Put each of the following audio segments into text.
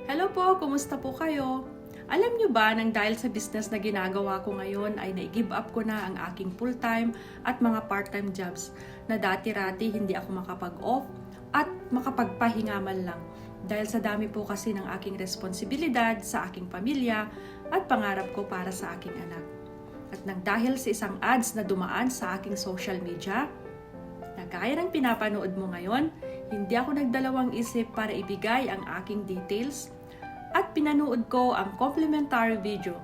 Hello po, kumusta po kayo? Alam nyo ba nang dahil sa business na ginagawa ko ngayon ay na-give up ko na ang aking full-time at mga part-time jobs na dati-rati hindi ako makapag-off at makapagpahinga man lang dahil sa dami po kasi ng aking responsibilidad sa aking pamilya at pangarap ko para sa aking anak. At nang dahil sa isang ads na dumaan sa aking social media, na gaya ng pinapanood mo ngayon, hindi ako nagdalawang isip para ibigay ang aking details at pinanood ko ang complimentary video.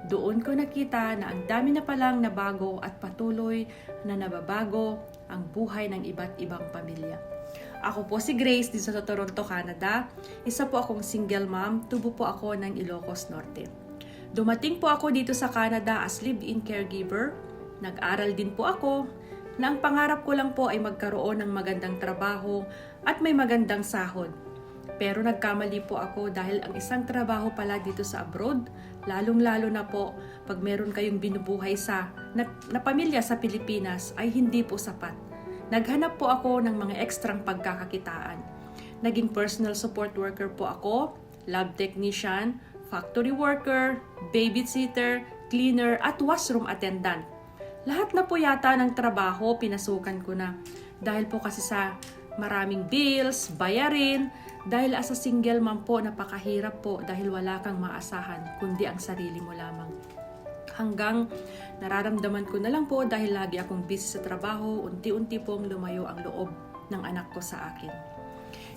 Doon ko nakita na ang dami na palang nabago at patuloy na nababago ang buhay ng iba't ibang pamilya. Ako po si Grace dito sa Toronto, Canada. Isa po akong single mom, tubo po ako ng Ilocos Norte. Dumating po ako dito sa Canada as live-in caregiver. Nag-aral din po ako na ang pangarap ko lang po ay magkaroon ng magandang trabaho at may magandang sahod. Pero nagkamali po ako dahil ang isang trabaho pala dito sa abroad, lalong-lalo na po pag meron kayong binubuhay na pamilya sa Pilipinas ay hindi po sapat. Naghanap po ako ng mga ekstrang pagkakakitaan. Naging personal support worker po ako, lab technician, factory worker, babysitter, cleaner at washroom attendant. Lahat na po yata ng trabaho pinasukan ko na dahil po kasi sa maraming bills, bayarin, dahil as a single mom po napakahirap po dahil wala kang maasahan kundi ang sarili mo lamang. Hanggang nararamdaman ko na lang po dahil lagi akong busy sa trabaho, unti-unti pong lumayo ang loob ng anak ko sa akin.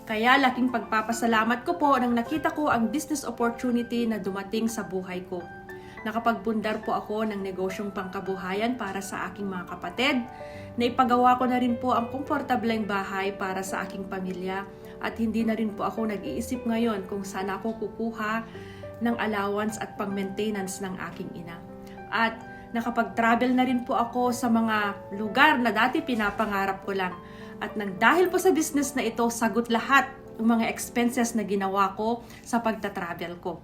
Kaya laking pagpapasalamat ko po nang nakita ko ang business opportunity na dumating sa buhay ko. Nakapagbundar po ako ng negosyong pangkabuhayan para sa aking mga kapatid. Naipagawa ko na rin po ang komportableng bahay para sa aking pamilya at hindi na rin po ako nag-iisip ngayon kung saan ako kukuha ng allowance at pang-maintenance ng aking ina. At nakapag-travel na rin po ako sa mga lugar na dati pinapangarap ko lang. At nang dahil po sa business na ito, sagot lahat ng mga expenses na ginawa ko sa pagta-travel ko.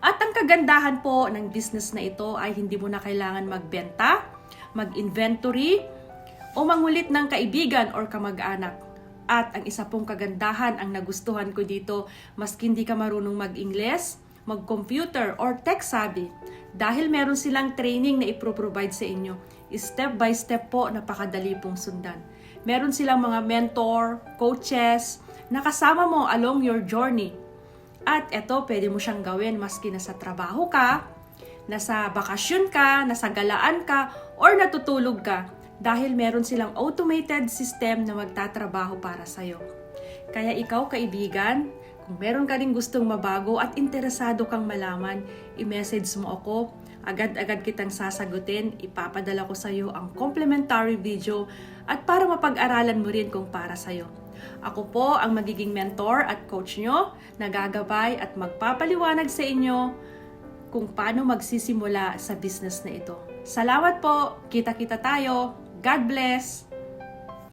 At ang kagandahan po ng business na ito ay hindi mo na kailangan magbenta, mag-inventory, o mangulit ng kaibigan or kamag-anak. At ang isa pong kagandahan ang nagustuhan ko dito, maski hindi ka marunong mag-Ingles, mag-computer or tech savvy, dahil meron silang training na ipro-provide sa inyo. Step by step po, napakadali pong sundan. Meron silang mga mentor, coaches, na kasama mo along your journey. At eto, pwede mo siyang gawin maski nasa trabaho ka, nasa bakasyon ka, nasa galaan ka, or natutulog ka. Dahil meron silang automated system na magtatrabaho para sa'yo. Kaya ikaw, kaibigan, kung meron ka rin gustong mabago at interesado kang malaman, i-message mo ako. Agad-agad kitang sasagutin, ipapadala ko sa'yo ang complimentary video at para mapag-aralan mo rin kung para sa'yo. Ako po ang magiging mentor at coach nyo, nagagabay at magpapaliwanag sa inyo kung paano magsisimula sa business na ito. Salamat po! Kita-kita tayo! God bless!